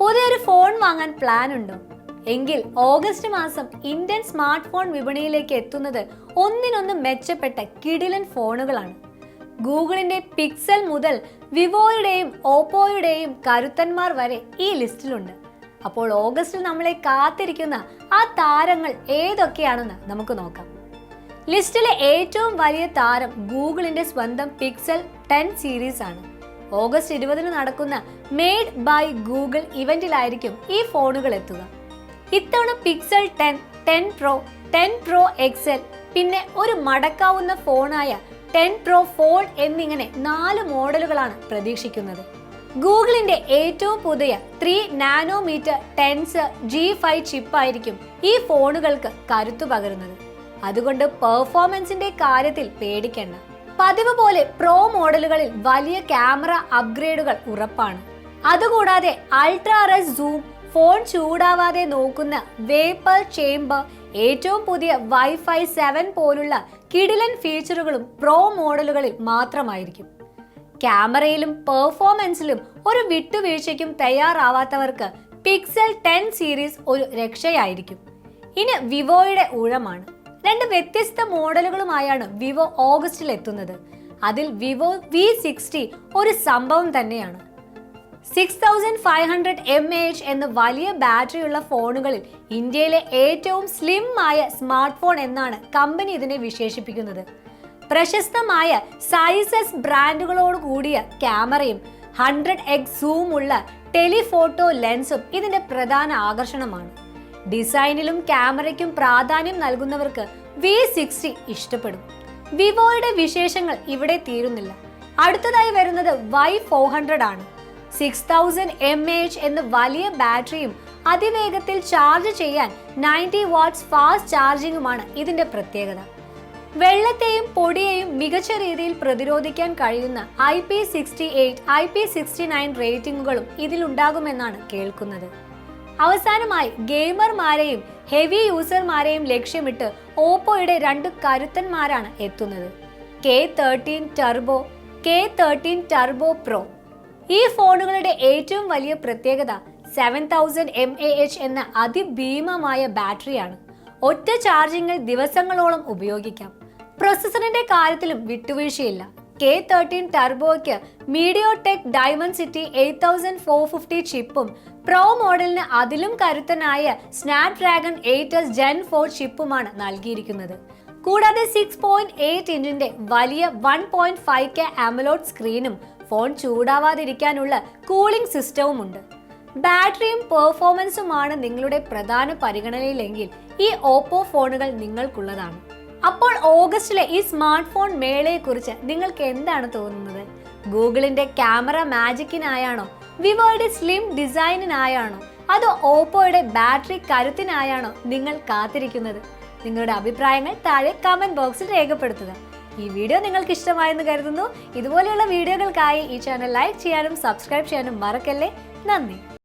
പുതിയൊരു ഫോൺ വാങ്ങാൻ പ്ലാൻ ഉണ്ടോ? എങ്കിൽ ഓഗസ്റ്റ് മാസം ഇന്ത്യൻ സ്മാർട്ട് ഫോൺ വിപണിയിലേക്ക് എത്തുന്നത് ഒന്നിനൊന്ന് മെച്ചപ്പെട്ട കിടിലൻ ഫോണുകളാണ്. ഗൂഗിളിന്റെ പിക്സൽ മുതൽ വിവോയുടെയും ഓപ്പോയുടെയും കരുത്തന്മാർ വരെ ഈ ലിസ്റ്റിലുണ്ട്. അപ്പോൾ ഓഗസ്റ്റിൽ നമ്മളെ കാത്തിരിക്കുന്ന ആ താരങ്ങൾ ഏതൊക്കെയാണെന്ന് നമുക്ക് നോക്കാം. ലിസ്റ്റിലെ ഏറ്റവും വലിയ താരം ഗൂഗിളിന്റെ സ്വന്തം പിക്സൽ 10 സീരീസ് ആണ്. ഓഗസ്റ്റ് 20 നടക്കുന്ന മെയ്ഡ് ബൈ ഗൂഗിൾ ഇവന്റിലായിരിക്കും ഈ ഫോണുകൾ എത്തുക. ഇത്തവണ പിക്സൽ 10, 10 പ്രോ, 10 പ്രോ എക്സൽ, പിന്നെ ഒരു മടക്കാവുന്ന ഫോണായ 10 പ്രോ ഫോൾഡ് എന്നിങ്ങനെ 4 മോഡലുകളാണ് പ്രതീക്ഷിക്കുന്നത്. ഗൂഗിളിന്റെ ഏറ്റവും പുതിയ 3 നാനോമീറ്റർ ടെൻസ് G5 ചിപ്പായിരിക്കും ഈ ഫോണുകൾക്ക് കരുത്തു പകരുന്നത്. അതുകൊണ്ട് പെർഫോമൻസിന്റെ കാര്യത്തിൽ പേടിക്കേണ്ട. പതിവ് പോലെ പ്രോ മോഡലുകളിൽ വലിയ ക്യാമറ അപ്ഗ്രേഡുകൾ ഉറപ്പാണ്. അതുകൂടാതെ അൾട്രാ റെഡ് സൂം, ഫോൺ ചൂടാവാതെ നോക്കുന്ന വേപ്പർ ചേംബർ, ഏറ്റവും പുതിയ വൈഫൈ 7 പോലുള്ള കിടിലൻ ഫീച്ചറുകളും പ്രോ മോഡലുകളിൽ മാത്രമായിരിക്കും. ക്യാമറയിലും പെർഫോമൻസിലും ഒരു വിട്ടുവീഴ്ചയ്ക്കും തയ്യാറാവാത്തവർക്ക് പിക്സൽ 10 സീരീസ് ഒരു രക്ഷയായിരിക്കും. ഇനി വിവോയുടെ ഊഴമാണ്. 2 വ്യത്യസ്ത മോഡലുകളുമായാണ് വിവോ ഓഗസ്റ്റിൽ എത്തുന്നത്. അതിൽ വിവോ V60 ഒരു സംഭവം തന്നെയാണ്. 6500 mAh എന്ന വലിയ ബാറ്ററിയുള്ള ഫോണുകളിൽ ഇന്ത്യയിലെ ഏറ്റവും സ്ലിം ആയ സ്മാർട്ട് ഫോൺ എന്നാണ് കമ്പനി ഇതിനെ വിശേഷിപ്പിക്കുന്നത്. പ്രശസ്തമായ സൈസസ് ബ്രാൻഡുകളോട് കൂടിയ ക്യാമറയും 100x സൂം ഉള്ള ടെലിഫോട്ടോ ലെൻസും ഇതിന്റെ പ്രധാന ആകർഷണമാണ്. ഡിസൈനിലും ക്യാമറയ്ക്കും പ്രാധാന്യം നൽകുന്നവർക്ക് V60 ഇഷ്ടപ്പെടും. വിവോയുടെ വിശേഷങ്ങൾ ഇവിടെ തീരുന്നില്ല. അടുത്തതായി വരുന്നത് Y400 ആണ്. 6000 mAh എന്ന വലിയ ബാറ്ററിയും അതിവേഗത്തിൽ ചാർജ് ചെയ്യാൻ 90 വാട്ട്സ് ഫാസ്റ്റ് ചാർജിങ്ങുമാണ് ഇതിന്റെ പ്രത്യേകത. വെള്ളത്തെയും പൊടിയെയും മികച്ച രീതിയിൽ പ്രതിരോധിക്കാൻ കഴിയുന്ന IP68, IP69 റേറ്റിംഗുകളും ഇതിലുണ്ടാകുമെന്നാണ് കേൾക്കുന്നത്. അവസാനമായി ഗെയിമർമാരെയും ഹെവി യൂസർമാരെയും ലക്ഷ്യമിട്ട് ഓപ്പോയുടെ 2 കരുത്തന്മാരാണ് എത്തുന്നത്. K13 turbo, K13 turbo pro. ഈ ഫോണുകളുടെ ഏറ്റവും വലിയ പ്രത്യേകത 7000 mAh എന്ന അതിഭീമമായ ബാറ്ററിയാണ്. ഒറ്റ ചാർജിങ്ങിൽ ദിവസങ്ങളോളം ഉപയോഗിക്കാം. പ്രൊസസറിന്റെ കാര്യത്തിലും വിട്ടുവീഴ്ചയില്ല. K13 ടർബോയ്ക്ക് മീഡിയോടെക് ഡയമൻസിറ്റി 8450 ചിപ്പും പ്രോ മോഡലിന് അതിലും കരുത്തനായ സ്നാപ്ഡ്രാഗൺ 8s Gen 4 ചിപ്പുമാണ് നൽകിയിരിക്കുന്നത്. കൂടാതെ 6.8 ഇഞ്ചിന്റെ വലിയ 1.5K AMOLED സ്ക്രീനും ഫോൺ ചൂടാവാതിരിക്കാനുള്ള കൂളിംഗ് സിസ്റ്റവും ഉണ്ട്. ബാറ്ററിയും പെർഫോമൻസുമാണ് നിങ്ങളുടെ പ്രധാന പരിഗണനയിലെങ്കിൽ ഈ ഓപ്പോ ഫോണുകൾ നിങ്ങൾക്കുള്ളതാണ്. അപ്പോൾ ഓഗസ്റ്റിലെ ഈ സ്മാർട്ട് ഫോൺ മേളയെക്കുറിച്ച് നിങ്ങൾക്ക് എന്താണ് തോന്നുന്നത്? ഗൂഗിളിന്റെ ക്യാമറ മാജിക്കിനായാണോ, വിവോയുടെ സ്ലിം ഡിസൈനിനായാണോ, അതോ ഓപ്പോയുടെ ബാറ്ററി കരുത്തിനായാണോ നിങ്ങൾ കാത്തിരിക്കുന്നത്? നിങ്ങളുടെ അഭിപ്രായങ്ങൾ താഴെ കമന്റ് ബോക്സിൽ രേഖപ്പെടുത്തുക. ഈ വീഡിയോ നിങ്ങൾക്ക് ഇഷ്ടമായെന്ന് കരുതുന്നു. ഇതുപോലെയുള്ള വീഡിയോകൾക്കായി ഈ ചാനൽ ലൈക്ക് ചെയ്യാനും സബ്സ്ക്രൈബ് ചെയ്യാനും മറക്കല്ലേ. നന്ദി.